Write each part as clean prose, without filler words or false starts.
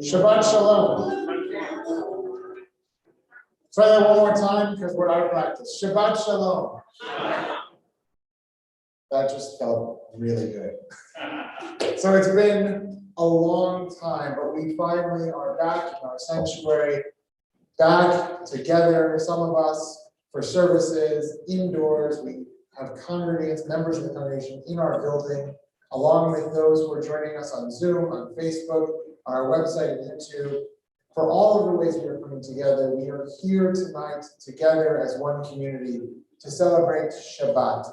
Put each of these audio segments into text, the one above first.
Shabbat Shalom. Try that one more time because we're out of practice. Shabbat Shalom. That just felt really good. So it's been a long time, but we finally are back in our sanctuary, back together, some of us for services, indoors. We have congregants, members of the congregation in our building, along with those who are joining us on Zoom, on Facebook, on our website and YouTube. For all of the ways we are coming together, we are here tonight together as one community to celebrate Shabbat,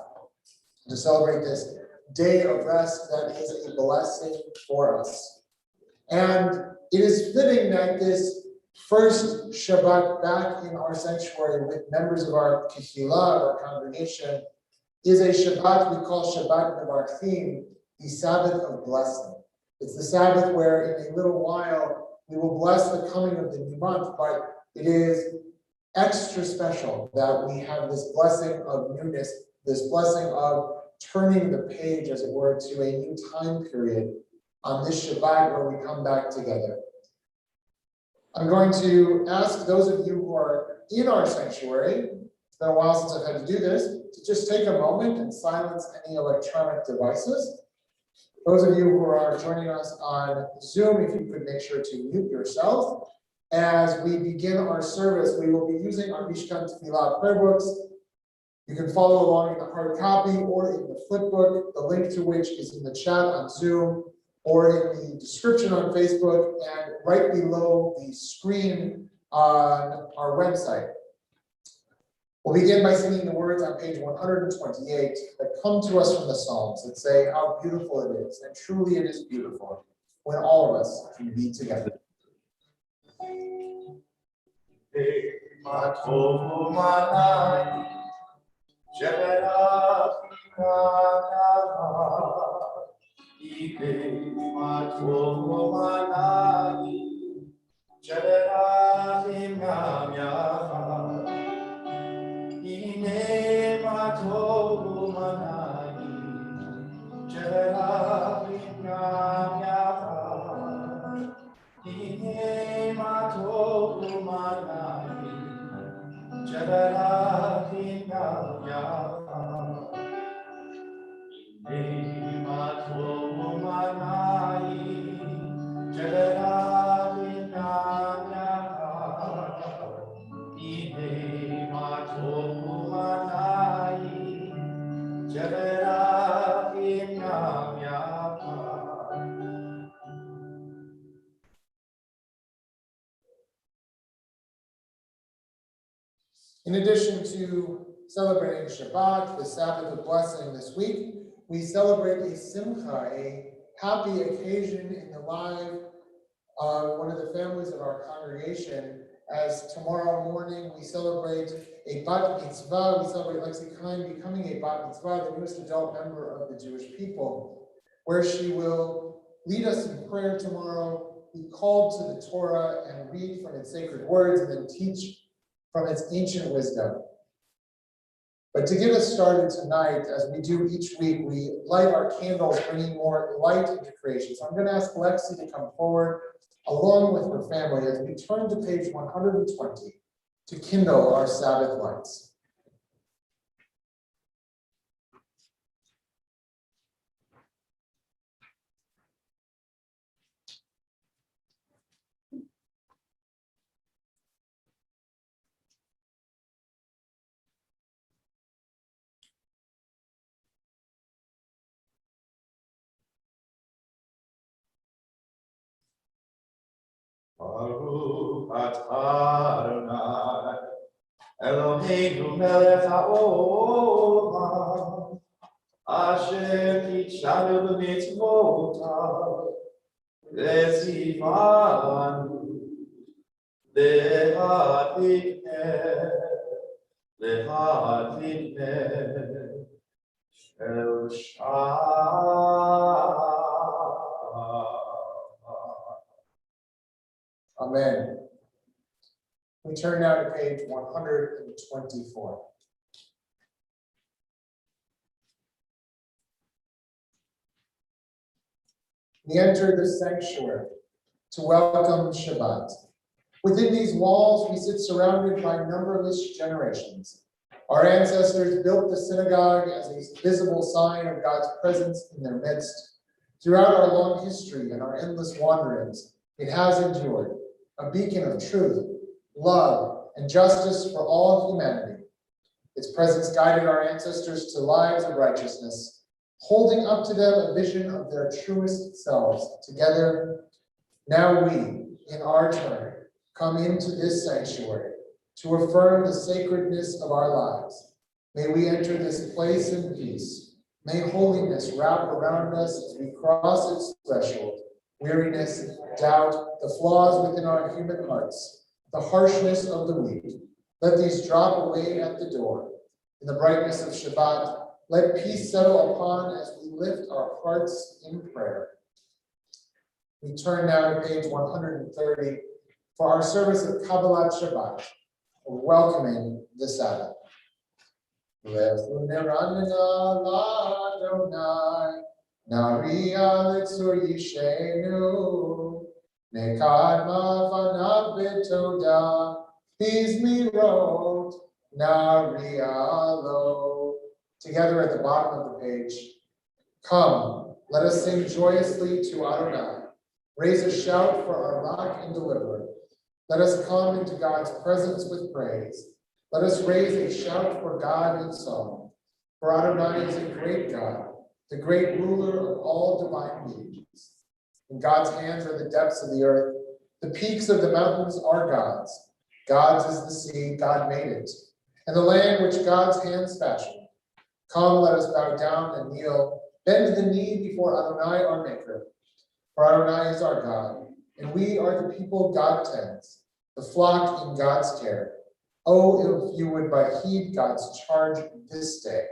to celebrate this day of rest that is a blessing for us. And it is fitting that this first Shabbat back in our sanctuary with members of our Kehillah, our congregation, is a Shabbat we call Shabbat Mevarchim, the Sabbath of blessing. It's the Sabbath where in a little while we will bless the coming of the new month, but it is extra special that we have this blessing of newness, this blessing of turning the page, as it were, to a new time period on this Shabbat where we come back together. I'm going to ask those of you who are in our sanctuary, it's been a while since I've had to do this, to just take a moment and silence any electronic devices. Those of you who are joining us on Zoom, if you could make sure to mute yourself. As we begin our service, we will be using our Mishkan Tefillah prayer books. You can follow along in the hard copy or in the flip book, the link to which is in the chat on Zoom or in the description on Facebook and right below the screen on our website. We'll begin by singing the words on page 128 that come to us from the Psalms that say how beautiful it is, and truly it is beautiful when all of us can be together. In addition to celebrating Shabbat, the Sabbath of blessing this week, we celebrate a simcha, a happy occasion in the life of one of the families of our congregation, as tomorrow morning we celebrate a bat mitzvah. We celebrate Lexi Kine becoming a bat mitzvah, the newest adult member of the Jewish people, where she will lead us in prayer tomorrow, be called to the Torah and read from its sacred words and then teach from its ancient wisdom. But to get us started tonight, as we do each week, we light our candles, bringing more light into creation. So I'm going to ask Lexi to come forward along with her family as we turn to page 120 to kindle our Sabbath lights. Baruch atah Adonai Eloheinu melech haolam אשר קידשנו במצוותיו, וציוונו להדליק נר של שבת. Amen. We turn now to page 124. We enter the sanctuary to welcome Shabbat. Within these walls, we sit surrounded by numberless generations. Our ancestors built the synagogue as a visible sign of God's presence in their midst. Throughout our long history and our endless wanderings, it has endured, a beacon of truth, love, and justice for all humanity. Its presence guided our ancestors to lives of righteousness, holding up to them a vision of their truest selves. Together, now we, in our turn, come into this sanctuary to affirm the sacredness of our lives. May we enter this place in peace. May holiness wrap around us as we cross its threshold. Weariness, doubt, the flaws within our human hearts, the harshness of the weak, let these drop away at the door. In the brightness of Shabbat, let peace settle upon as we lift our hearts in prayer. We turn now to page 130 for our service of Kabbalat Shabbat, welcoming the Sabbath. Together at the bottom of the page. Come, let us sing joyously to Adonai. Raise a shout for our rock and deliverer. Let us come into God's presence with praise. Let us raise a shout for God in song. For Adonai is a great God, the great ruler of all divine beings. In God's hands are the depths of the earth. The peaks of the mountains are God's. God's is the sea, God made it, and the land which God's hands fashioned. Come, let us bow down and kneel, bend the knee before Adonai our Maker. For Adonai is our God, and we are the people God tends, the flock in God's care. Oh, if you would but heed God's charge this day.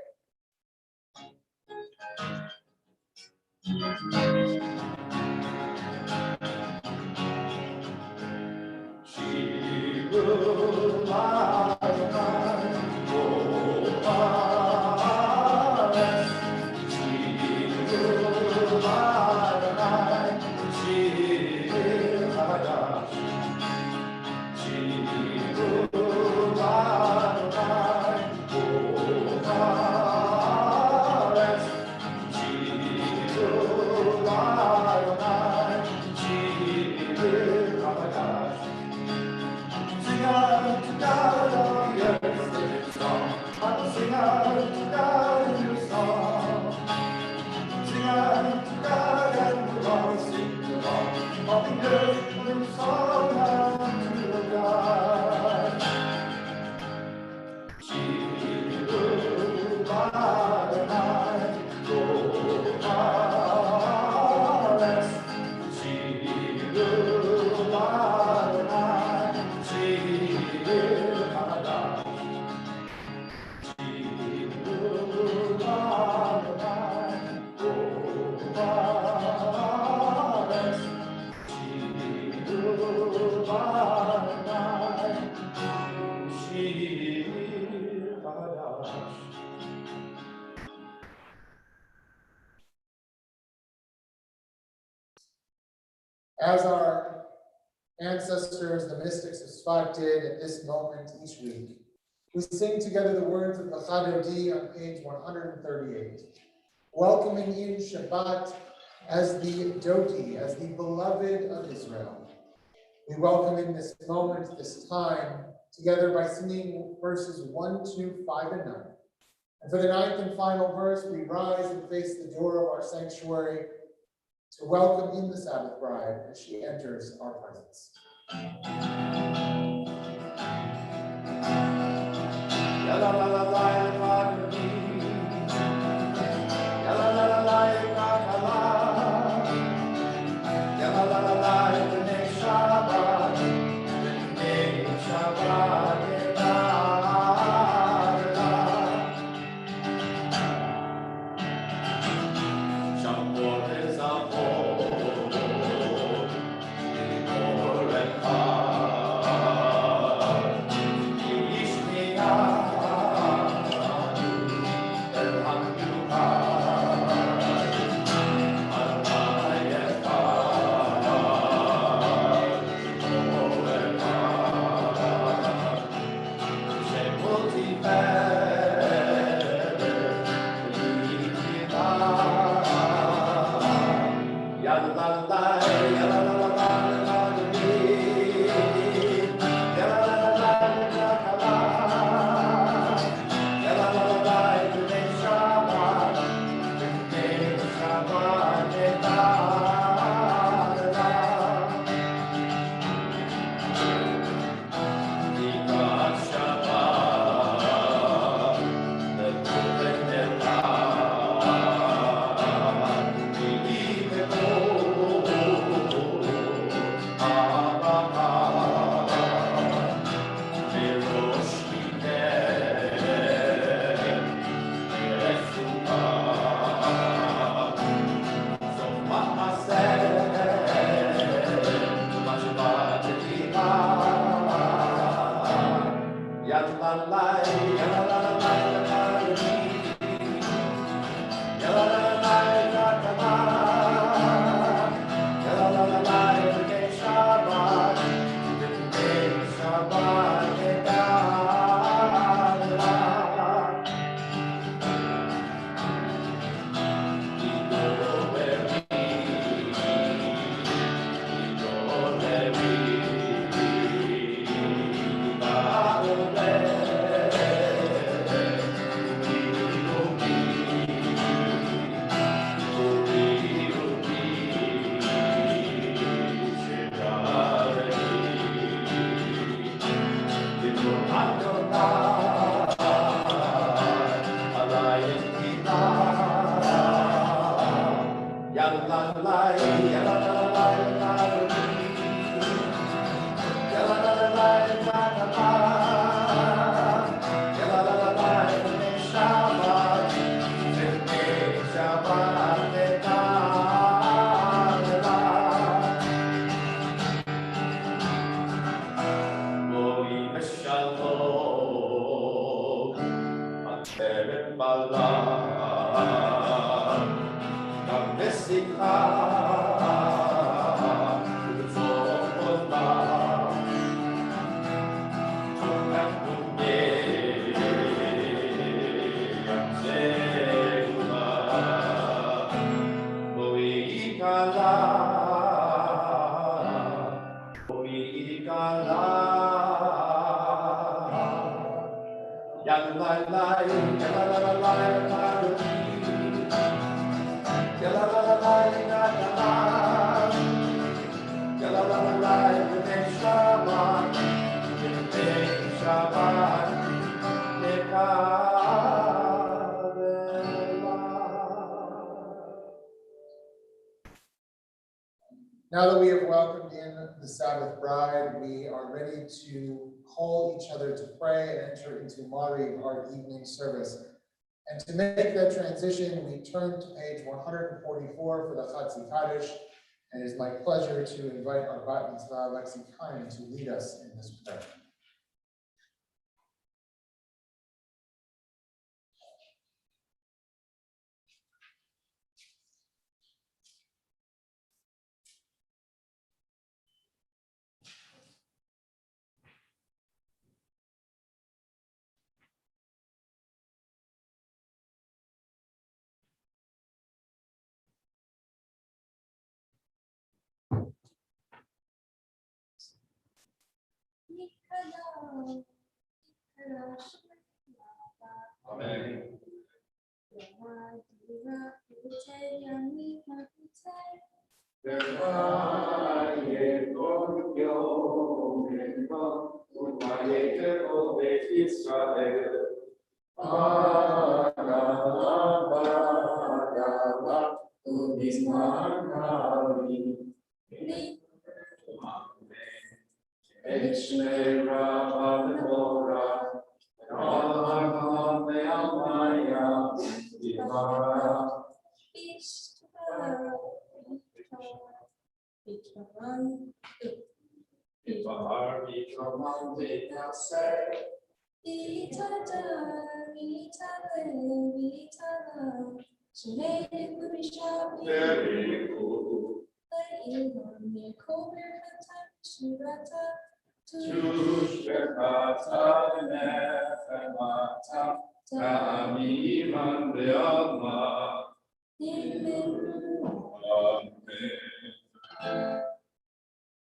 As our ancestors, the mystics of Shabbat, did at this moment each week, we sing together the words of the Chadodi on page 138, welcoming in Shabbat as the Doti, as the beloved of Israel. We welcome in this moment, this time, together by singing verses 1, 2, 5, and 9. And for the ninth and final verse, we rise and face the door of our sanctuary to welcome in the Sabbath bride as she enters our presence. Now that we have welcomed in the Sabbath bride, we are ready to call each other to pray and enter into Mari, our evening service. And to make that transition, we turn to page 144 for the Chatzi Kaddish, and it is my pleasure to invite our Bat Mitzvah Lexi Kine to lead us in this prayer. Amen.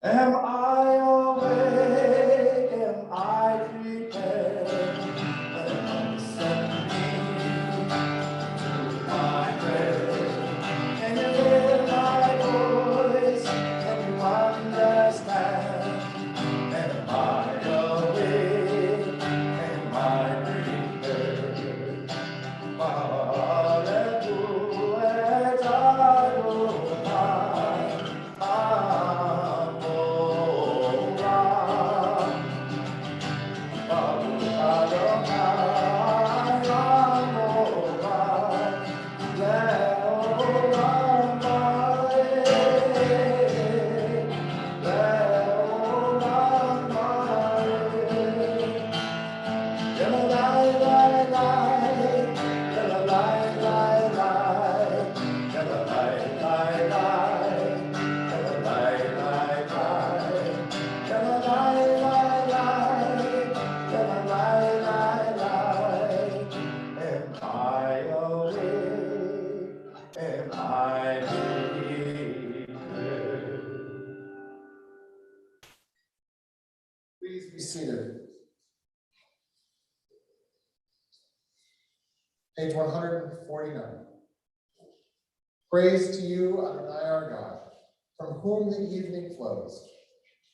Am I awake? Am I prepared? Am I sending to my prayer? Can you hear my voice? Can you understand? Am I awake? Am I prepared? Please be seated. Page 149. Praise to you, Adonai our God, from whom the evening flows.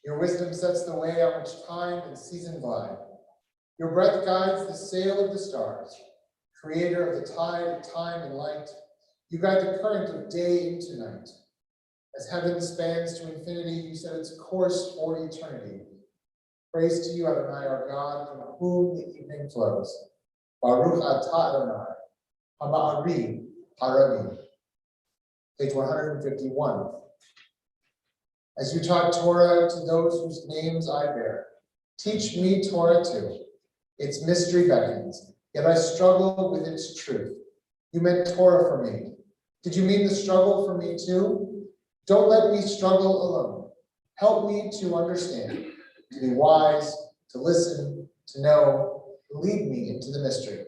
Your wisdom sets the way on which time and season glide. Your breath guides the sail of the stars, creator of the tide, time, and light. You guide the current of day into night. As heaven spans to infinity, you set its course for eternity. Praise to you, Adonai, our God, from whom the evening flows. Baruch atah Adonai, hama'ari harami. Page 151. As you taught Torah to those whose names I bear, teach me Torah too. Its mystery beckons, yet I struggle with its truth. You meant Torah for me. Did you mean the struggle for me too? Don't let me struggle alone. Help me to understand, to be wise, to listen, to know, lead me into the mystery.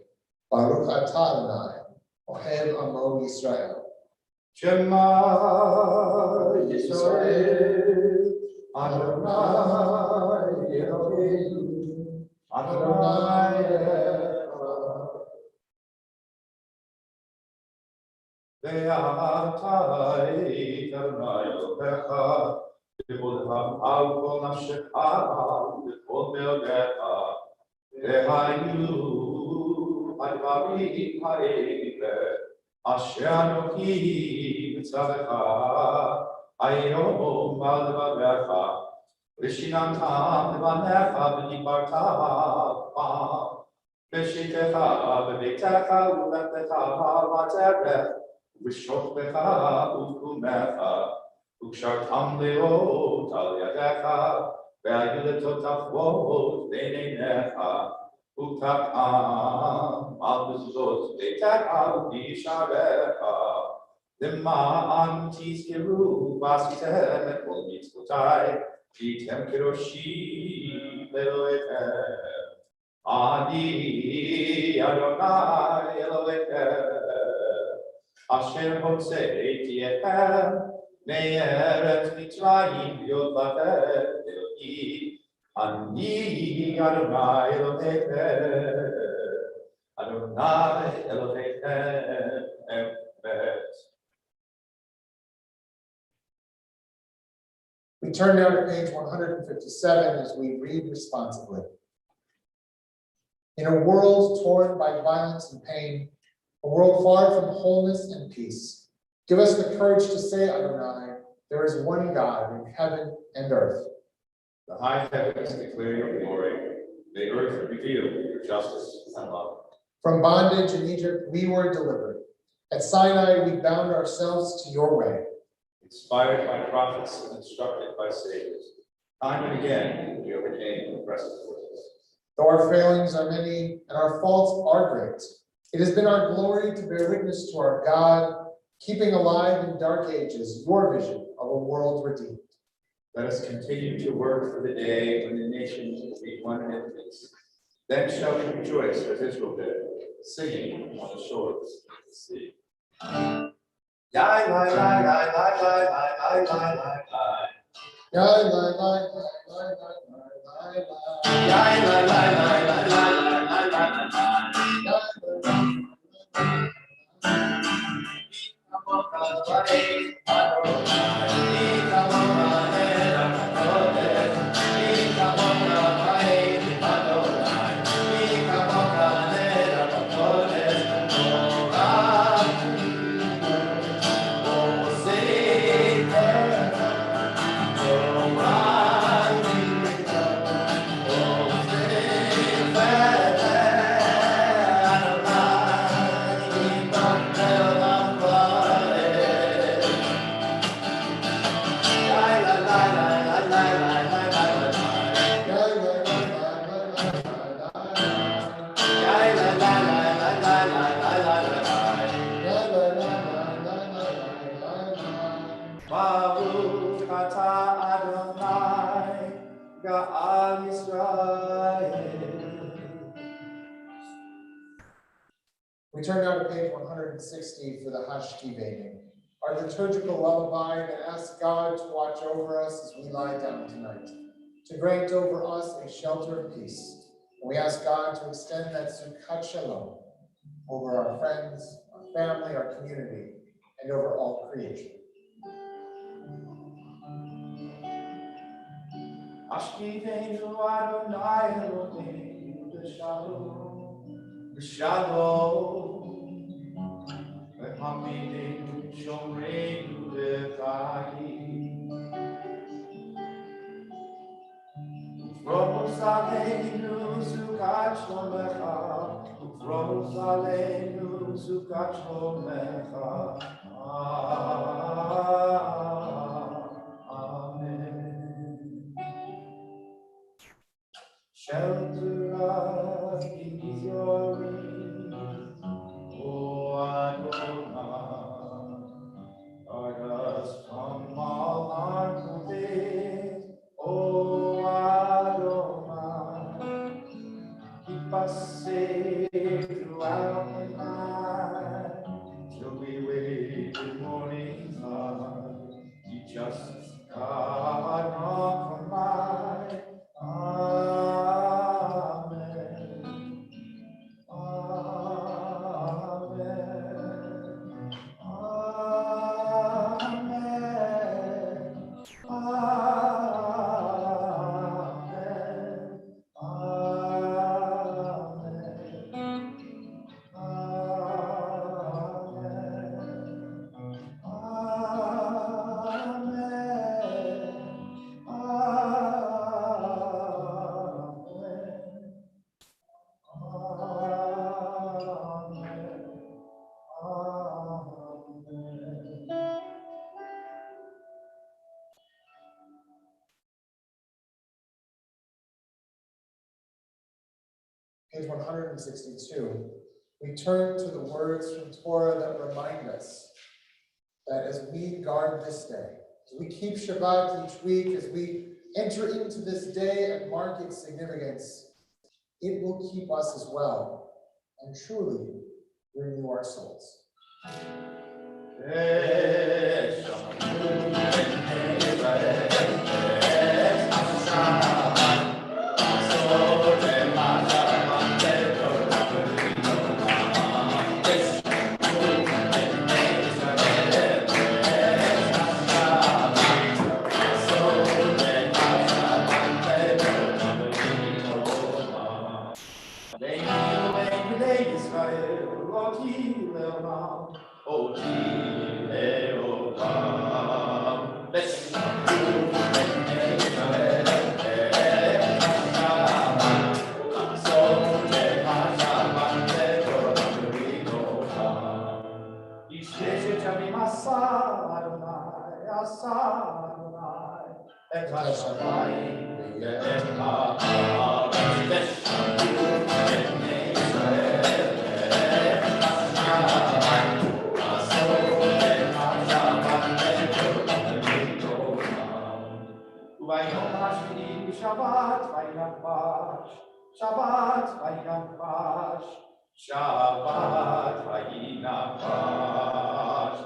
Baruch atah Adonai, ohev amo Yisrael. Shema Yisrael, Adonai Eloheinu, Adonai Echad. Ve'atai Adonai Elohecha, v'kol al kol nafshecha, v'kol me'odecha, ve'hayu advarim ha'eileh, Asher Anoki Mitzavecha, Ayom Al Devarecha, Rishinantam Devanecha V'dibarta Bam, V'shitecha V'beitecha U'letecha V'aterech, V'shotbecha U'kumecha, U'kshartam Leot Al Yadecha, Ve'ayuletot Avot B'neinecha, Utakam al mezuzot betakam bisharecha lema'an tizkiru v'asitem et kol mitzvotai v'yitem keroshi Elohechem Ani Adonai Elohechem Asher hotzeiti etchem me'eretz Mitzrayim v'yotvatem Elohi Ani Adonai Elohechem, Adonai Elohechem, Emet. We turn now to page 157 as we read responsibly. In a world torn by violence and pain, a world far from wholeness and peace, give us the courage to say, Adonai, there is one God in heaven and earth. The high heavens declare your glory, the earth reveal your justice and love. From bondage in Egypt, we were delivered. At Sinai, we bound ourselves to your way. Inspired by prophets and instructed by saviors, time and again we overcame oppressive forces. Though our failings are many and our faults are great, it has been our glory to bear witness to our God, keeping alive in dark ages your vision of a world redeemed. Let us continue to work for the day when the nations will be one in peace. Then shall we rejoice as Israel did, singing on the shores of the sea. Yai, lai, lai, lai, lai, lai, lai, lai, lai, lai. Yai, lai, lai, lai, lai, lai, lai, lai. Yai, lai, lai, lai, lai, lai, lai, lai, lai, Baruch atah Adonai Ga'al Yisrael. We turn now to page 160 for the Hashkivenim, our liturgical lullaby that asks God to watch over us as we lie down tonight, to grant over us a shelter of peace. And we ask God to extend that Shabbat Shalom over our friends, our family, our community, and over all creation. Ashkivenu Adonai Eloheinu b'shalom, b'shalom. Hamidim Shomreinu B'Chayim. Ufros Aleinu Sukat Shlomecha, Ufros Aleinu Sukat Shlomecha. Amen. Shelter us beneath your wings, O Adonai. Guard us from all harmful things, O Adonai. Keep us safe throughout the night, till we wake in morning light. Teach us, God, not from light. Amen. Amen. Amen. Amen. Page 162, we turn to the words from Torah that remind us that as we guard this day, as we keep Shabbat each week, as we enter into this day and mark its significance, it will keep us as well and truly renew our souls. Shabbat vayinapash, Shabbat vayinapash, Shabbat vayinapash.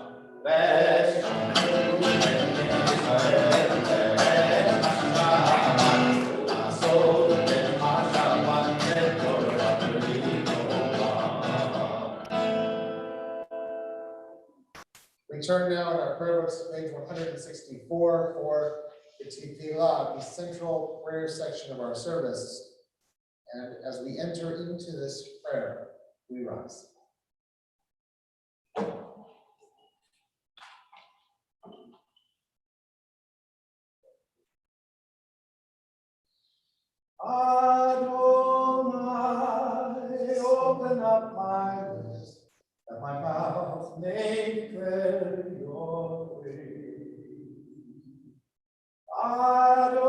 We turn now in our prayer books to page 164 for the Tefillah, the central prayer section of our service. And as we enter into this prayer, we rise. Adonai, open up my lips, that my mouth may declare your praise. Adonai,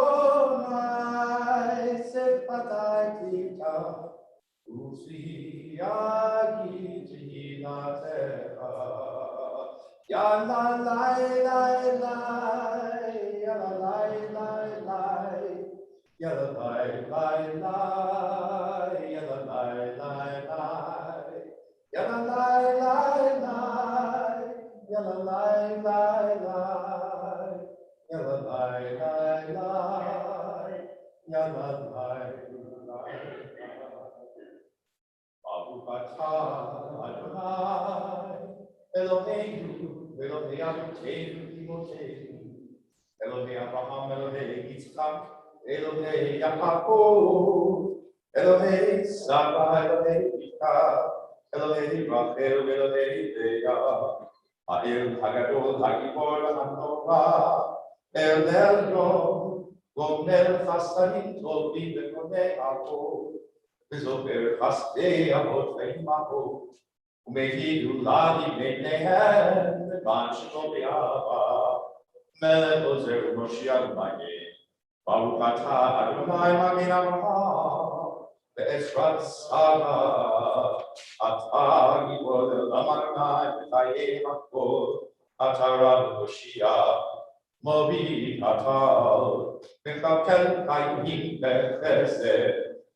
sefatai kita, usiagi tilateha. Ya la la la la, ya la la la la. Yalla lie, lie, lie, yalla lie, lie, lie, yalla lie, lie, lie, yalla lie, lie, lie, yalla lie, lie, lie, yalla lie, lie. Baruch atah Adonai, Eloheinu, Elohei Avotenu Imotenu, Elohei Abraham, Elohei Yitzchak, Elohei Yaakov, Elohei Saba, Elohei Mika, אלוהי רחל ואלוהי לאה, האל הגדול הגיבור והנורא, אל עליון, גומל חסדים טובים וקונה הכל, וזוכר חסדי אבות ואימהות, ומביא גאולה מבניהם, למען שמו באהבה, מלך עוזר ומושיע ומגן, ברוך אתה אדוני מגן אברהם, בעזרת שרה, אתה גיבור למעני בחיי הכל, אתה רב ומושיע, מוביל הטל, מכלכל חיים בחסד,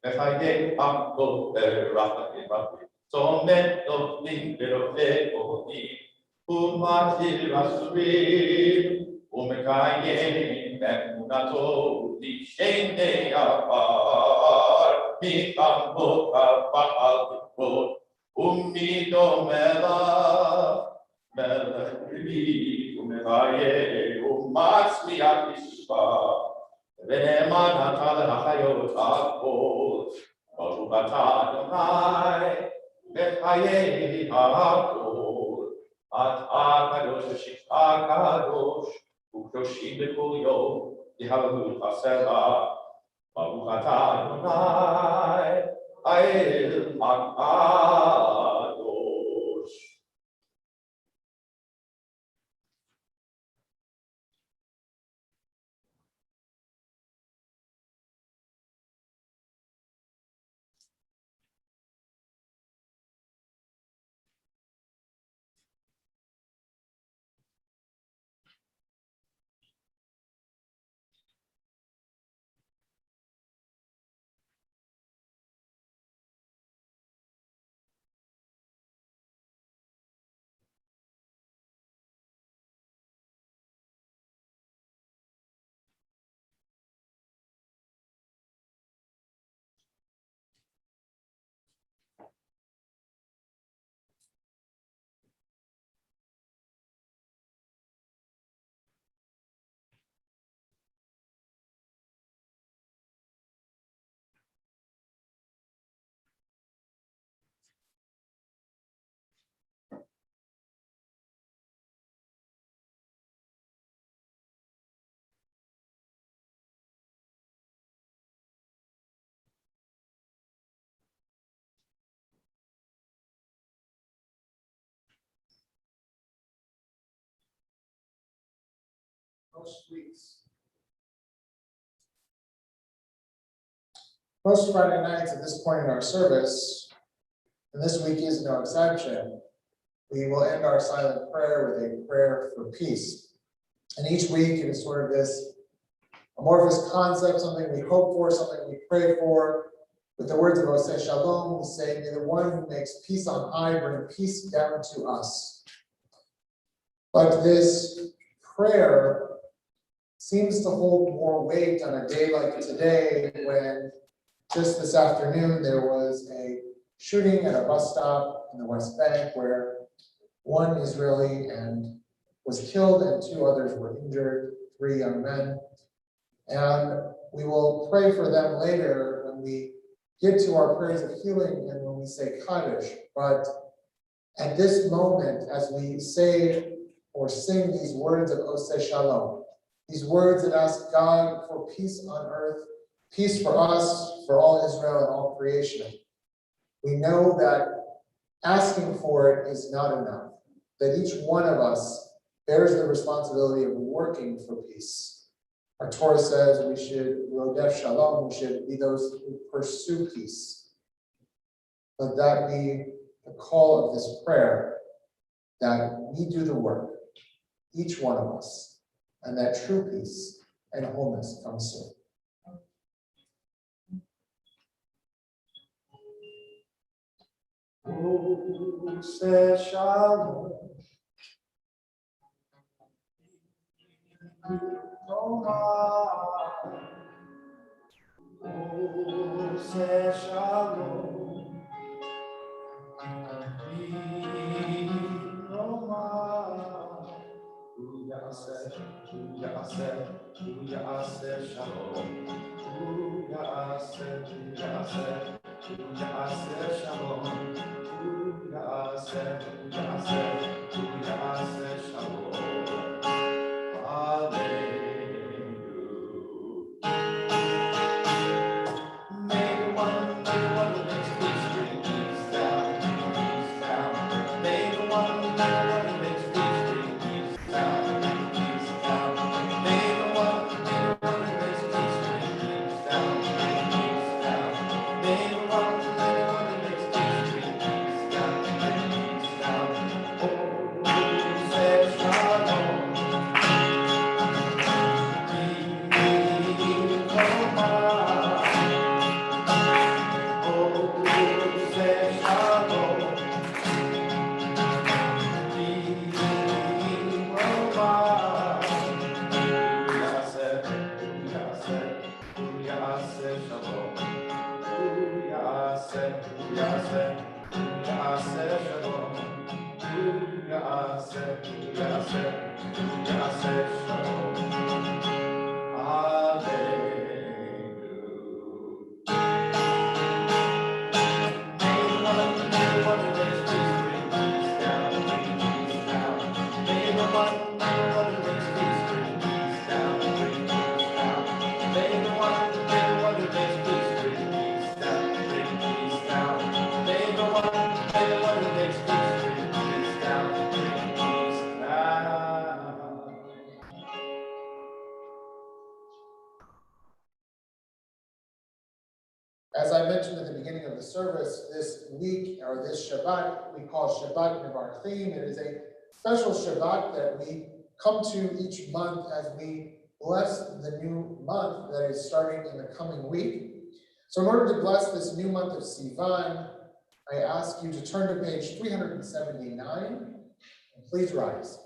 בחיי הכל ברחמים רבים, צומת נופלים ורופא כהנים, ומציל אסורים, ומקיים אמונתו לשני עפר, מחמות הבעל תקפות, ומדומה לך, מלך פרימיד ומחיה ומצליח לשמה, ונאמן אתה להחיות הכל, ברוך אתה אדוני, בחיי הכל, אתה קדוש ושבחה קדוש, וקדושים בכל יום, יהללו חסרה, ברוך אתה אדוני, האל הקדוש. Most Friday nights at this point in our service, and this week is no exception, we will end our silent prayer with a prayer for peace. And each week it is sort of this amorphous concept, something we hope for, something we pray for. With the words of Shabbat Shalom, we say, may the one who makes peace on high bring peace down to us. But this prayer seems to hold more weight on a day like today, when just this afternoon there was a shooting at a bus stop in the West Bank where one Israeli was killed and 2 others were injured, 3 young men. And we will pray for them later when we get to our prayers of healing and when we say Kaddish. But at this moment, as we say or sing these words of Oseh Shalom, these words that ask God for peace on earth, peace for us, for all Israel and all creation, we know that asking for it is not enough, that each one of us bears the responsibility of working for peace. Our Torah says we should rodef shalom, we should be those who pursue peace. Let that be the call of this prayer, that we do the work, each one of us, and that true peace and wholeness comes soon. Oseh Shalom. Oseh Shalom. Ya'aseh Shalom. Ya'aseh Shalom. As I mentioned at the beginning of the service, this week or this Shabbat, we call Shabbat Nevarchim. It is a special Shabbat that we come to each month as we bless the new month that is starting in the coming week. So in order to bless this new month of Sivan, I ask you to turn to page 379 and please rise.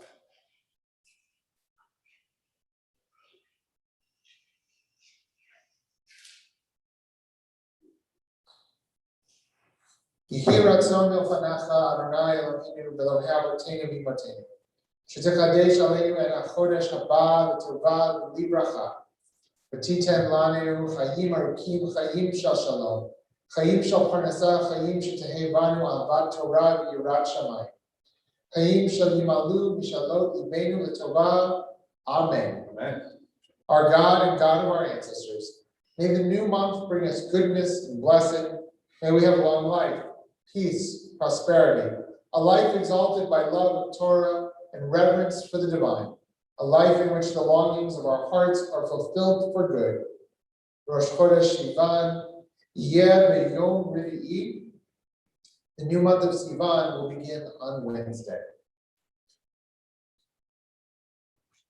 Yehi ratzon milfanecha Adonai Eloheinu v'Elohei Avotenu v'Imotenu, shetekadesh aleinu et hachodesh haba v'tova v'libracha, v'titen lanu chayim arukim chayim shel shalom, chayim shel parnasa, chayim shetehevanu ahavat Torah v'yirat shamayim, chayim shel yimalu v'shalot libenu l'tova. Amen. Amen. Our God and God of our ancestors, may the new month bring us goodness and blessing. May we have long life, peace, prosperity, a life exalted by love of Torah and reverence for the divine, a life in which the longings of our hearts are fulfilled for good. Rosh Chodesh Sivan, Yeh B'Yom Revi'i. The new month of Sivan will begin on Wednesday.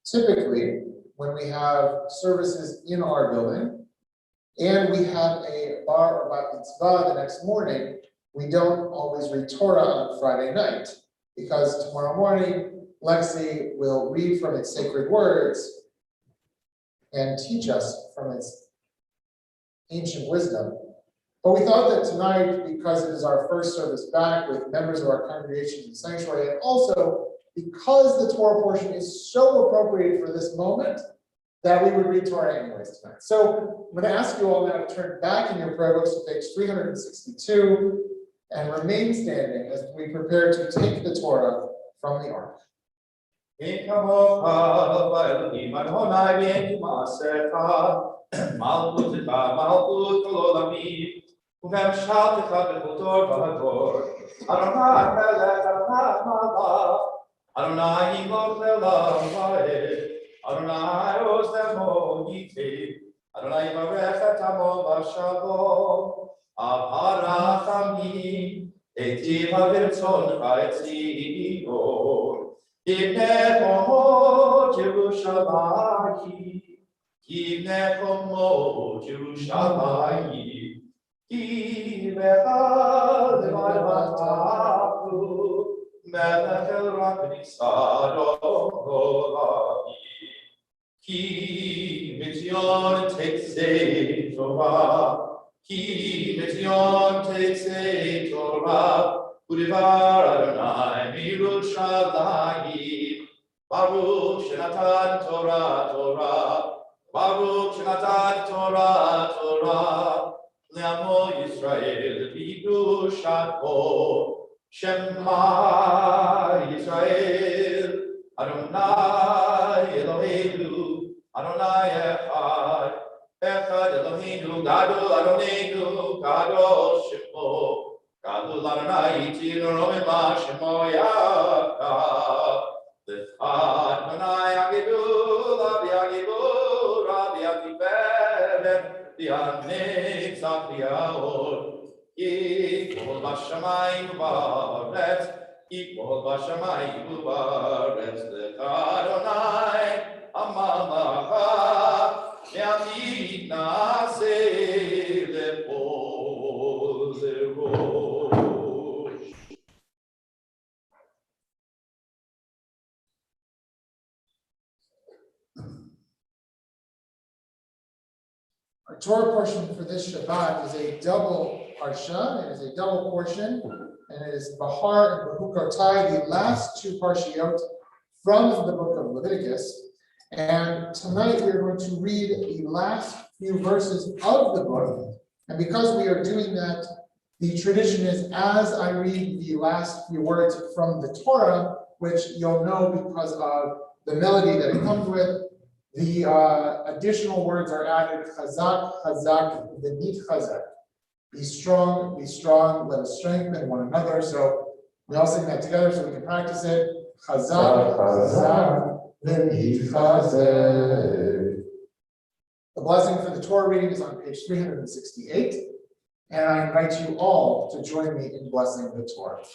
Typically, when we have services in our building and we have a bar or bat mitzvah the next morning, we don't always read Torah on Friday night because tomorrow morning Lexi will read from its sacred words and teach us from its ancient wisdom. But we thought that tonight, because it is our first service back with members of our congregation in the sanctuary, and also because the Torah portion is so appropriate for this moment, that we would read Torah anyways tonight. So I'm going to ask you all now to turn back in your prayer books to page 362 and remain standing as we prepare to take the Torah from the ark. Adonai os demonite, Adonai marech amo v'shalom, avarachami, etiv havirtzon chaytzion, kivnei komo Yerushalayim, kivnei komo Yerushalayim, kivecha levayu, melech el rakni sarolam. Ki mitzion tetzei Torah, ki mitzion tetzei Torah, udivar Adonai mirushalayim, Baruch shenatan Torah, Baruch shenatan Torah, le'amo Yisrael v'kidushato, Shema Yisrael, Adonai Eloheinu, Adonai Echad, Echad Eloheinu, Gadol Adonenu, Gadol Shemo, Gadol Adonai Yitzir Romema Shemo Yachad, Lechad Adonai Agidul, Abi Agidul, Rabbi Akifer, Bi'anei Tzachriyaot, Yikol Bashamayim U'Baaretz, Yikol Bashamayim U'Baaretz, Lechad Adonai Amalacha, Ve'amid Na'aseh Le'ol Le'rosh. Our Torah portion for this Shabbat is a double parsha. It is a double portion, and it is Bahar and Behukotai, the last two parshiot from the book of Leviticus. And tonight we are going to read the last few verses of the book. And because we are doing that, the tradition is as I read the last few words from the Torah, which you'll know because of the melody that it comes with, the additional words are added, chazak, chazak, v'nit chazak. Be strong, let us strengthen one another. So we all sing that together so we can practice it. Chazak, chazak, v'nit chazak. The blessing for the Torah reading is on page 368. And I invite you all to join me in blessing the Torah.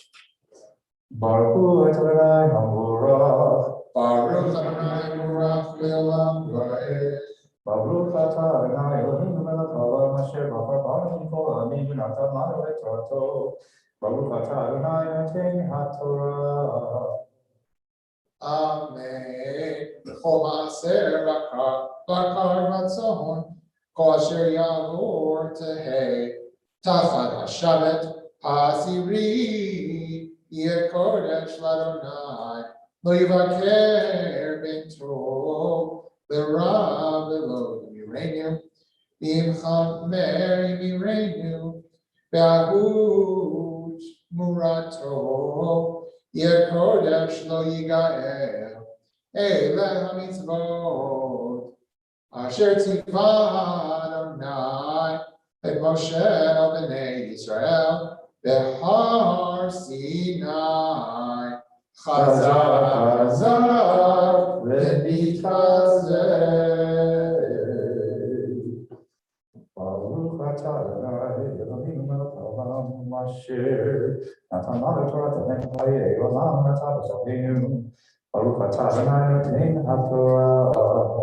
Baruch Hu Adonai Hamorach, Baruch Adonai Borach Le'olam Va'ed. Baruch Atah Adonai Eloheinu melech haolam asher bachar banu mikol ha'amim v'natan lanu et Torato. Baruch Atah Adonai noten haTorah. Amen. B'chol ma'aser bakar ratzon, kol asher ya'avor tehei, tachad haShabbat ha'asiri, yeh kodesh l'Adonai, lo yivaker ben tov, v'ra v'lo yireinu, v'imchamer yireinu, v'ahuj murato, yeh kodesh lo yigael, eleh hamitzvot, asher tzivah Adonai et Moshe el bnei Yisrael behar Sinai. Chazak, chazak, v'nit chazak. Baruch Atah Adonai Eloheinu melech haolam asher natan lanu Torah v'nechayei olam natan b'shalenu. Baruch Atah Adonai noten haTorah.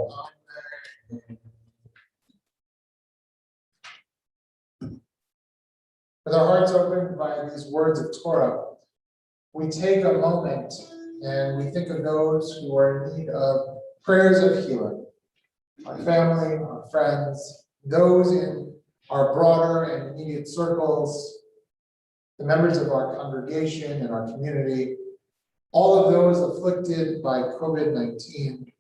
With our hearts opened by these words of Torah, we take a moment and we think of those who are in need of prayers of healing. Our family, our friends, those in our broader and immediate circles, the members of our congregation and our community, all of those afflicted by COVID-19.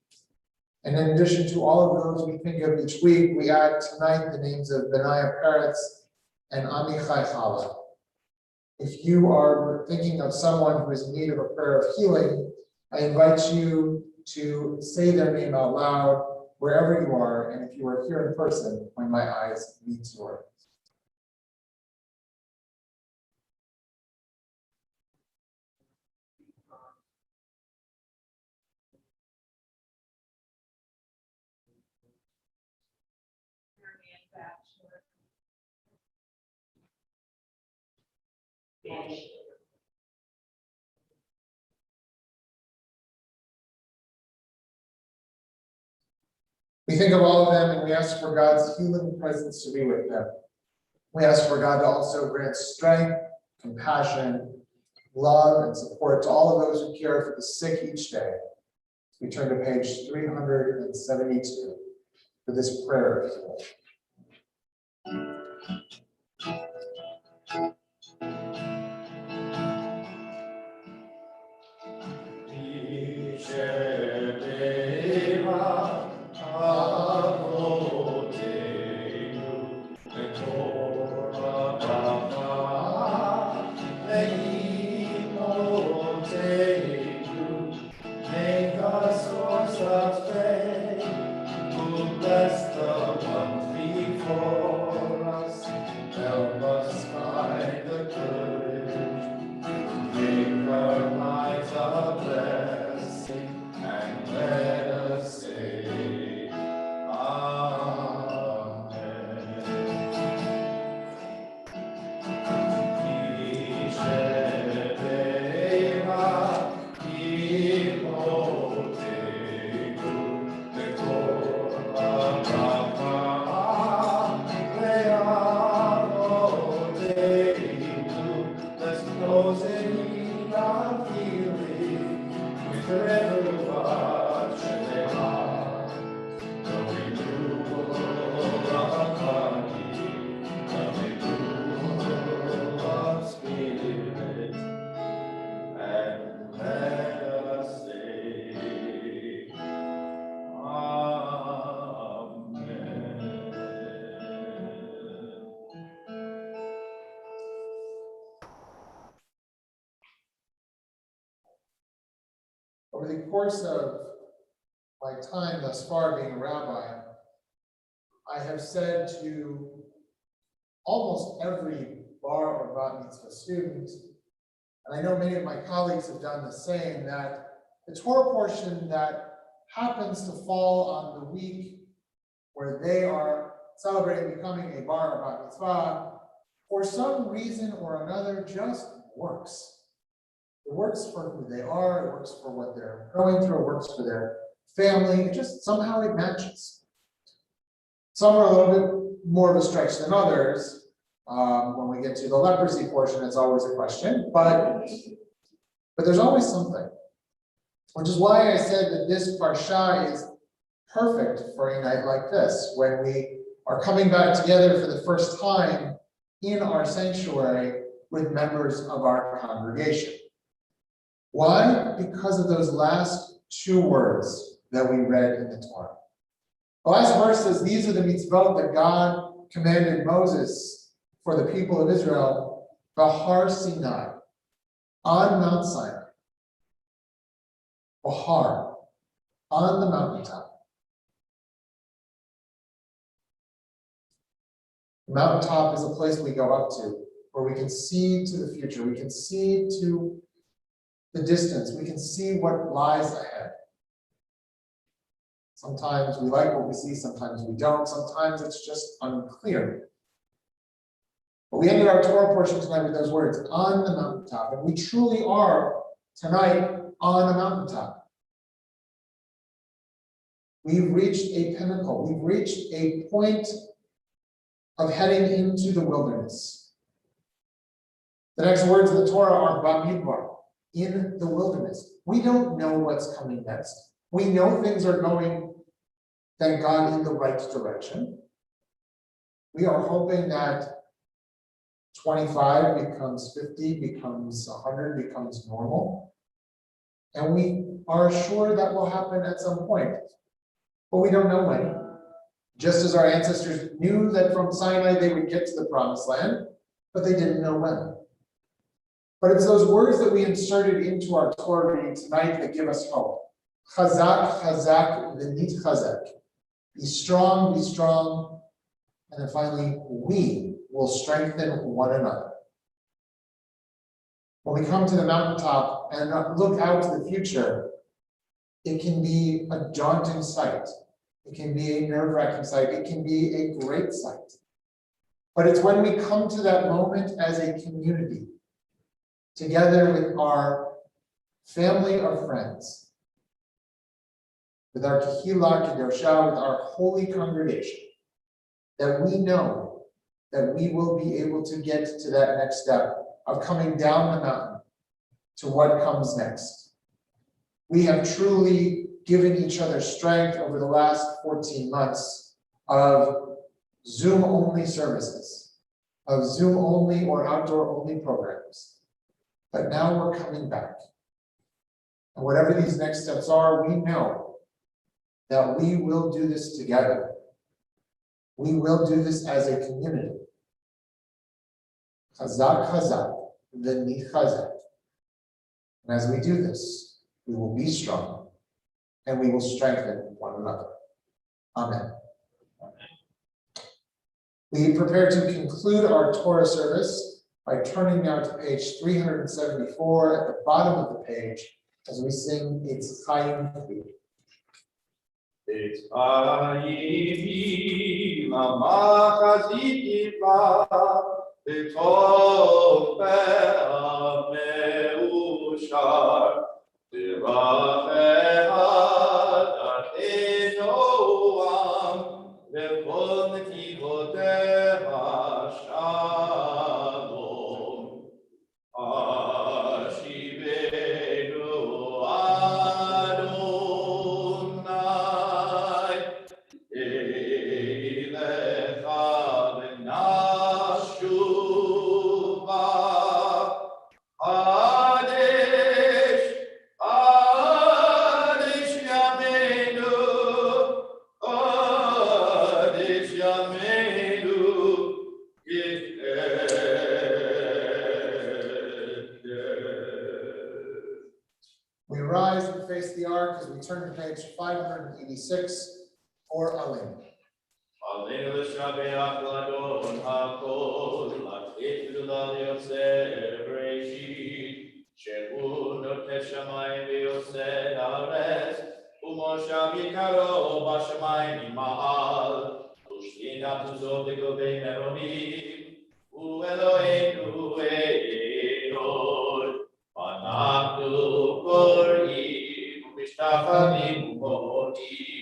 And in addition to all of those we think of each week, we add tonight the names of Benaiah Peretz and Amichai Chala. If you are thinking of someone who is in need of a prayer of healing, I invite you to say their name out loud wherever you are, and if you are here in person, when my eyes meet yours. We think of all of them and we ask for God's healing presence to be with them. We ask for God to also grant strength, compassion, love, and support to all of those who care for the sick each day. We turn to page 372 for this prayer of healing. over the course of my time thus far being a rabbi, I have said to almost every bar or bat mitzvah student, and I know many of my colleagues have done the same, that the Torah portion that happens to fall on the week where they are celebrating becoming a bar or bat mitzvah, for some reason or another, just works. It works for who they are, it works for what they're going through, it works for their family, it just somehow it matches. Some are a little bit more of a stretch than others. When we get to the leprosy portion, it's always a question, but there's always something. Which is why I said that this parsha is perfect for a night like this, when we are coming back together for the first time in our sanctuary with members of our congregation. Why? Because of those last two words that we read in the Torah. The last verse says, these are the mitzvot that God commanded Moses for the people of Israel, Bahar Sinai, on Mount Sinai. Bahar, on the mountaintop. The mountaintop is a place we go up to, where we can see to the future, we can see to the distance, we can see what lies ahead. Sometimes we like what we see, sometimes we don't, sometimes it's just unclear. But we ended our Torah portion tonight with those words, on the mountaintop, and we truly are tonight on the mountaintop. We've reached a pinnacle, we've reached a point of heading into the wilderness. The next words of the Torah are Bamidbar, in the wilderness. We don't know what's coming next. We know things are going, thank God, in the right direction. We are hoping that 25 becomes 50, becomes 100, becomes normal. And we are sure that will happen at some point. But we don't know when. Just as our ancestors knew that from Sinai they would get to the promised land, but they didn't know when. But it's those words that we inserted into our Torah reading tonight that give us hope. Chazak, chazak, v'nit chazak. Be strong, and then finally, we will strengthen one another. When we come to the mountaintop and look out to the future, it can be a daunting sight. It can be a nerve-wracking sight. It can be a great sight. But it's when we come to that moment as a community, together with our family or friends, with our Kehillah Kedosha, with our holy congregation, that we know that we will be able to get to that next step of coming down the mountain to what comes next. We have truly given each other strength over the last 14 months of Zoom-only services, of Zoom-only or outdoor-only programs. But now we're coming back. And whatever these next steps are, we know that we will do this together. We will do this as a community. Chazak, chazak, v'nit chazak. And as we do this, we will be strong and we will strengthen one another. Amen. We prepare to conclude our Torah service by turning now to page 374 at the bottom of the page as we sing It's Chaim Hi. It's Chaim Lama Chaziti Ba B'tov Be'ameushar B'racheh Adar Noam V'kol Netivoteha Shalom Ashivenu Adonai Elecha v'nashuva Kadesh 86 for Aleinu. Aleinu l'shabeach l'adon hakol, l'akif l'al yoseh b'reishit, shehu noteh shamayim v'yoseh haaretz, u'moshav yikaro b'shamayim ima'al, u'shchina tuzo b'govei meronim, u'Eloheinu Elyon, v'anachnu korim, u'mishtachavim u'modim,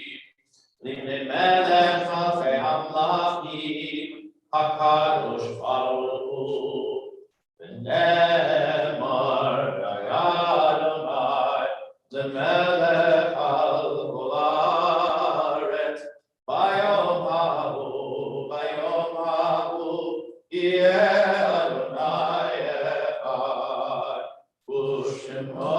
Livnei melech alchei hamlachim, hakadosh baruch hu. V'nemar Adonai, lemelech al kol haaretz, bayom hahu, yeh Adonai echad, u'shemo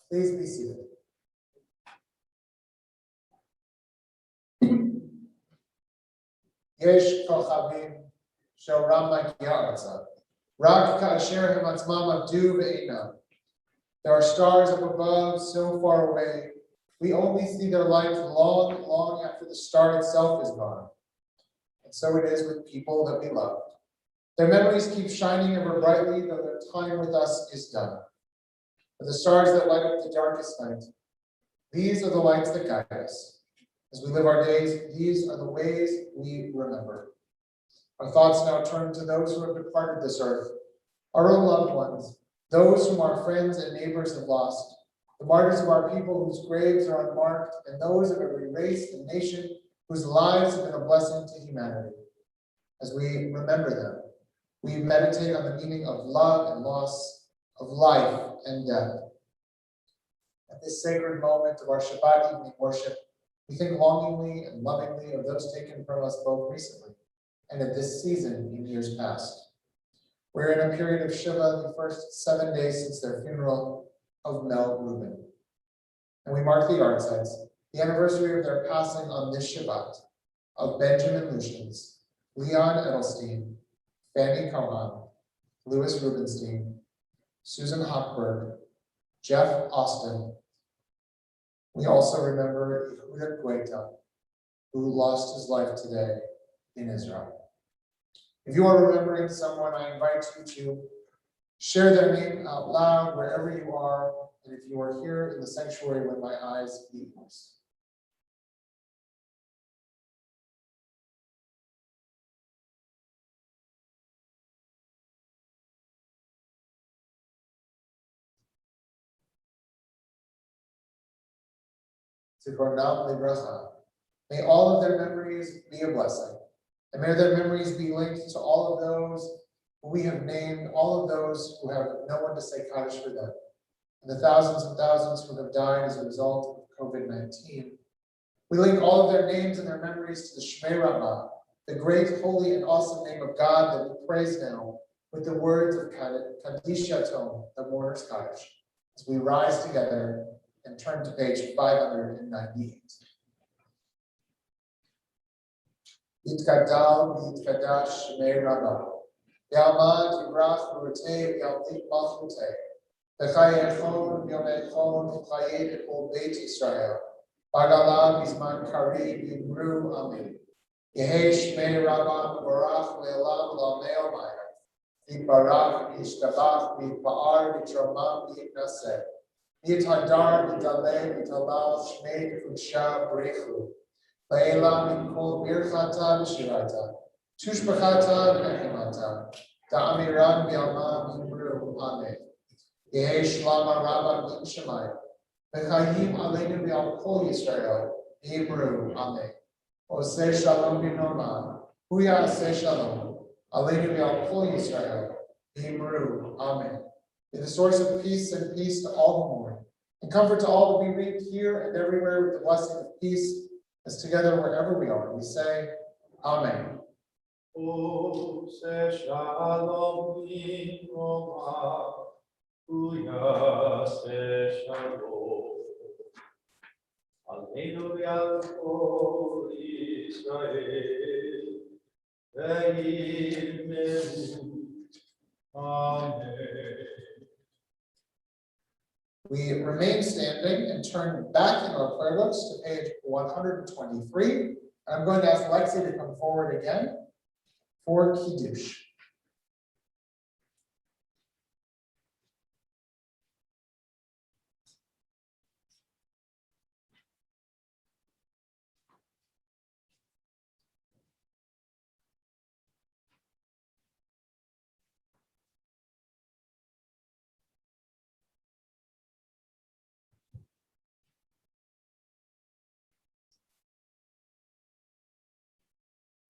Please be seated. Yesh kochavim shel Rama ki ha'arza, rak ka'asher hem atzmam avdu ve'einam. There are stars up above, so far away, we only see their light long, long after the star itself is gone. And so it is with people that we love. Their memories keep shining ever brightly, though their time with us is done. For the stars that light up the darkest night, these are the lights that guide us. As we live our days, these are the ways we remember. Our thoughts now turn to those who have departed this earth, our own loved ones, those whom our friends and neighbors have lost, the martyrs of our people whose graves are unmarked, and those of every race and nation whose lives have been a blessing to humanity. As we remember them, we meditate on the meaning of love and loss, of life and death. At this sacred moment of our Shabbat evening worship, we think longingly and lovingly of those taken from us both recently and at this season in years past. We're in a period of Shiva, the first 7 days since their funeral of Mel Rubin. And we mark the yardside, the anniversary of their passing on this Shabbat, of Benjamin Lushins, Leon Edelstein, Fanny Cohen, Louis Rubenstein, Susan Hochberg, Jeff Austin. We also remember Yehuda Gueta, who lost his life today in Israel. If you are remembering someone, I invite you to share their name out loud wherever you are, and if you are here in the sanctuary when my eyes meet yours. Zichronam Libracha. May all of their memories be a blessing, and may their memories be linked to all of those who we have named, all of those who have no one to say Kaddish for them, and the thousands and thousands who have died as a result of COVID-19. We link all of their names and their memories to the Shmei Rabbah, the great, holy, and awesome name of God that we praise now with the words of Kaddish Yatom, the mourner's Kaddish, as we rise together and turn to page 598. Yitkadal v'yitkadash Shmei Rabbah, Ya'amad yibrach v'rutei v'yamlik malchutei, v'chayechon v'yomechon v'chayet et kol Beit Yisrael, Bagalam Bizman Karim Yimru Amen. Yehei Shmei Rabbah Borach Le'elam La'mei Omayim. Yibarach Yishtabach Yitpa'ar Yitromam Yitnaseh. Yithadar Yitaleh Yitalal Shmei Kudsha Brechu. Le'elam Yikol Birchata V'shirata. Tushbachata V'echimata. Da'amiran V'yamam Yimru Amen. Yehei Shlama Rabbah Bin Shemayim. V'chayim aleinu v'al kol Yisrael, Hebrew, Amen. Oseh shalom b'norma, huya aseh shalom, aleinu v'al kol Yisrael, Hebrew, Amen. Be the source of peace and peace to all who mourn, and comfort to all that we read here and everywhere with the blessing of peace, as together wherever we are, we say, Amen. Oseh shalom b'norma, huya aseh shalom. Aleinu v'al kol Yisrael, Amen. We remain standing and turn back in our prayer books to page 123. I'm going to ask Lexi to come forward again for Kiddush.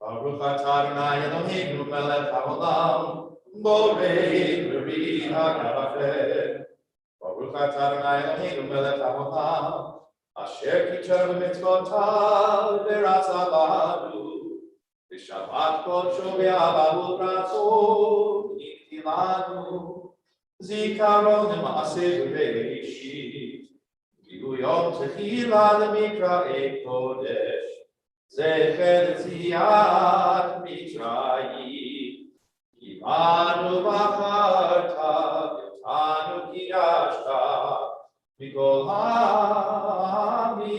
Baruch atah Adonai Eloheinu melech haolam, borei beri hagafeh. Baruch atah Adonai Eloheinu melech haolam, asher kicher b'mitzvotav v'ratza b'hanu, v'shabbat kodsho v'ahavu b'ratzo yichilanu, zikaron l'maaseh b'reishit, v'hu yom tehila l'mikra'ei kodesh. Zecher Tziat Mitzrayim, Imanu Bacharta, Yotanu Kidashta, Mikol Ha'amim,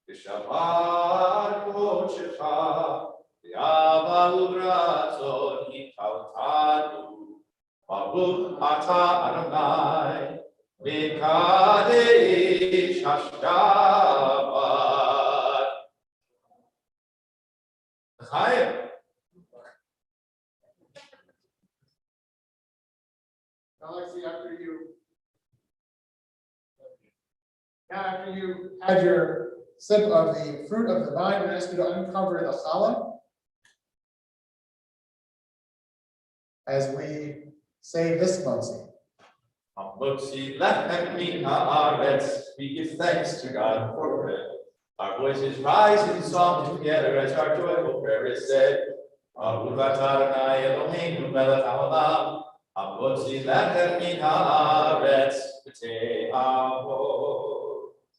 V'Shabbat Kodshecha, V'Ahavu B'ratzon Yichaltanu, Baruch Atah Adonai, Mekadesh HaShabbat. Chaim. Alexi, after you had your sip of the fruit of the vine, we ask you to uncover the challah as we say this motzi. Hamotzi lechem min haaretz. We give thanks to God for bread. Our voices rise in song together as our joyful prayer is said. Baruch atah Adonai Eloheinu melech haolam, hamotzi lechem min haaretz v'te'avo.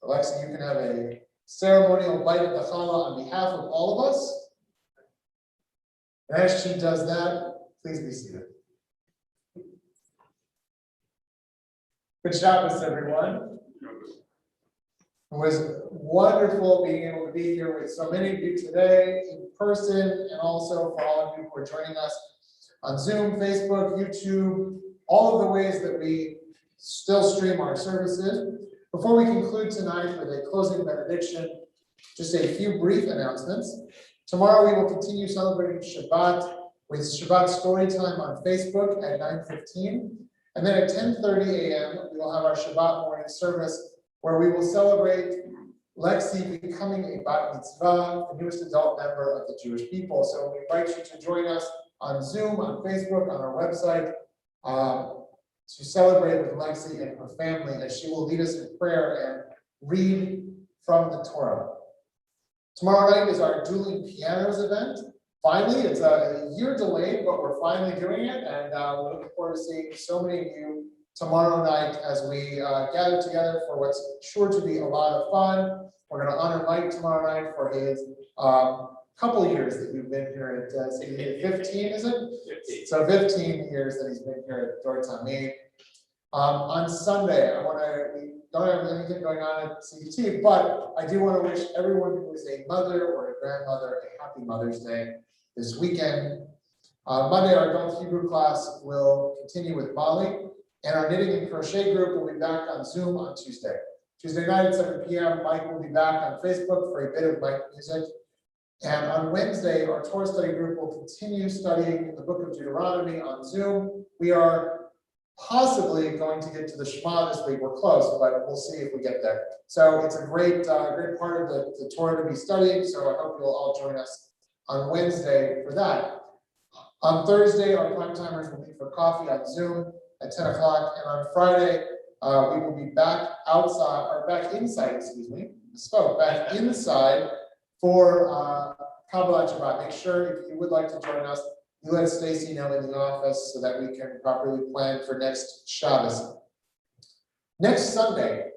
Alexi, you can have a ceremonial bite of the challah on behalf of all of us. And as she does that, please be seated. Good Shabbos, everyone. It was wonderful being able to be here with so many of you today in person, and also for all of you who are joining us on Zoom, Facebook, YouTube, all of the ways that we still stream our services. Before we conclude tonight with a closing benediction, just a few brief announcements. Tomorrow we will continue celebrating Shabbat with Shabbat story time on Facebook at 9:15. And then at 10:30 a.m., we will have our Shabbat morning service where we will celebrate Lexi becoming a bat mitzvah, the newest adult member of the Jewish people. So we invite you to join us on Zoom, on Facebook, on our website, to celebrate with Lexi and her family as she will lead us in prayer and read from the Torah. Tomorrow night is our dueling pianos event. Finally, it's a year delayed, but we're finally doing it, and we're looking forward to seeing so many of you tomorrow night as we gather together for what's sure to be a lot of fun. We're going to honor Mike tomorrow night for his couple of years that you've been here at 15, is it? 15. So 15 years that he's been here at Dor Tamid. On Sunday, we don't have anything going on at CBT, but I do want to wish everyone who is a mother or a grandmother a happy Mother's Day this weekend. Monday, our adult Hebrew class will continue with Molly, and our knitting and crochet group will be back on Zoom on Tuesday. Tuesday night at 7 p.m., Mike will be back on Facebook for a bit of Mike music. And on Wednesday, our Torah study group will continue studying the book of Deuteronomy on Zoom. We are possibly going to get to the Shema this week. We're close, but we'll see if we get there. So it's a great part of the Torah to be studying. So I hope you'll all join us on Wednesday for that. On Thursday, our prime timers will meet for coffee on Zoom at 10 o'clock. And on Friday, we will be back inside for Kabbalat Shabbat. Make sure if you would like to join us, you let Stacy know in the office so that we can properly plan for next Shabbos. Next Sunday,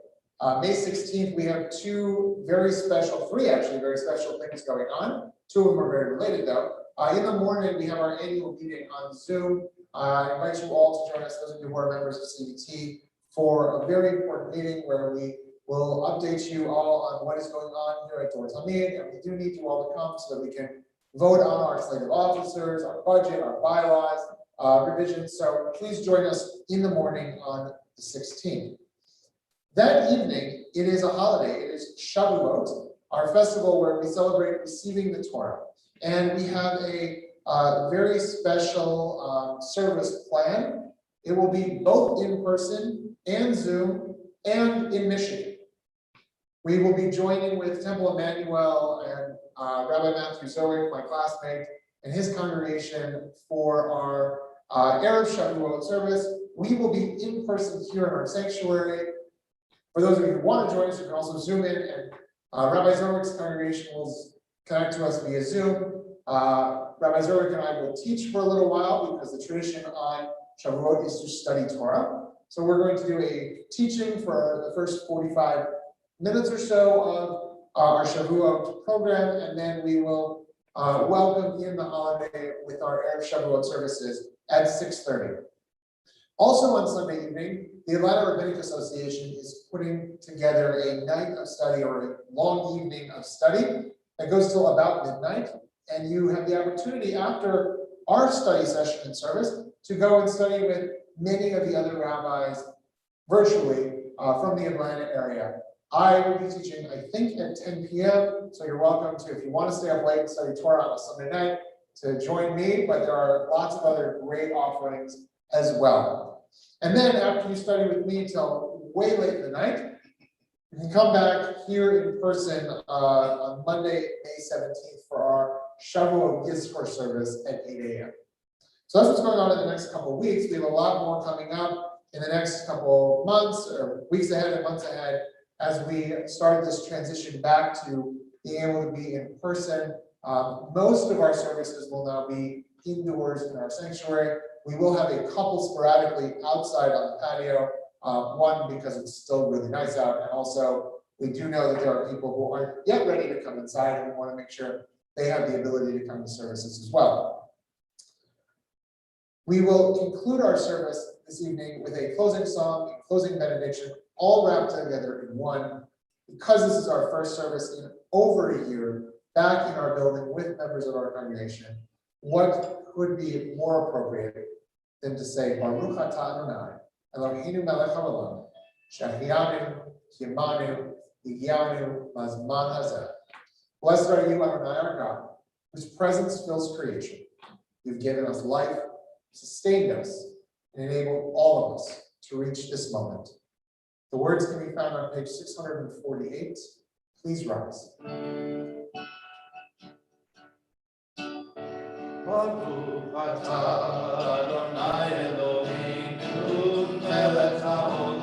May 16th, we have three very special things going on. Two of them are very related though. In the morning, we have our annual meeting on Zoom. I invite you all to join us, those of you who are members of CBT, for a very important meeting where we will update you all on what is going on here at Dor Tamid, and we do need you all to come so that we can vote on our slate of officers, our budget, our bylaws, revisions. So please join us in the morning on the 16th. That evening, it is a holiday. It is Shavuot, our festival where we celebrate receiving the Torah. And we have a very special service plan. It will be both in person and Zoom and in Michigan. We will be joining with Temple Emmanuel and Rabbi Matthew Zoic, my classmate, and his congregation for our Erev Shavuot service. We will be in person here in our sanctuary. For those of you who want to join us, you can also Zoom in, and Rabbi Zoic's congregation will connect to us via Zoom. Rabbi Zoic and I will teach for a little while because the tradition on Shavuot is to study Torah. So we're going to do a teaching for the first 45 minutes or so of our Shavuot program, and then we will welcome in the holiday with our Erev Shavuot services at 6:30. Also on Sunday evening, the Atlanta Rabbinic Association is putting together a night of study or a long evening of study that goes till about midnight. And you have the opportunity after our study session and service to go and study with many of the other rabbis virtually from the Atlanta area. I will be teaching, I think, at 10 p.m. So you're welcome to, if you want to stay up late and study Torah on a Sunday night, to join me. But there are lots of other great offerings as well. And then after you study with me till way late in the night, you can come back here in person on Monday, May 17th for our Shavuot Discourse service at 8 a.m. So that's what's going on in the next couple of weeks. We have a lot more coming up in the next couple of months or weeks ahead and months ahead as we start this transition back to being able to be in person. Most of our services will now be indoors in our sanctuary. We will have a couple sporadically outside on the patio. One, because it's still really nice out, and also we do know that there are people who aren't yet ready to come inside, and we want to make sure they have the ability to come to services as well. We will conclude our service this evening with a closing song, a closing benediction, all wrapped together in one. Because this is our first service in over a year back in our building with members of our congregation, what could be more appropriate than to say, Baruch atah Adonai, Eloheinu melech haolam, she'ahyanu, k'yimanu, v'higyanu, mazman hazeh. Blessed are you, Adonai, our God, whose presence fills creation. You've given us life, sustained us, and enabled all of us to reach this moment. The words can be found on page 648. Please rise. Baruch atah Adonai Eloheinu melech haolam.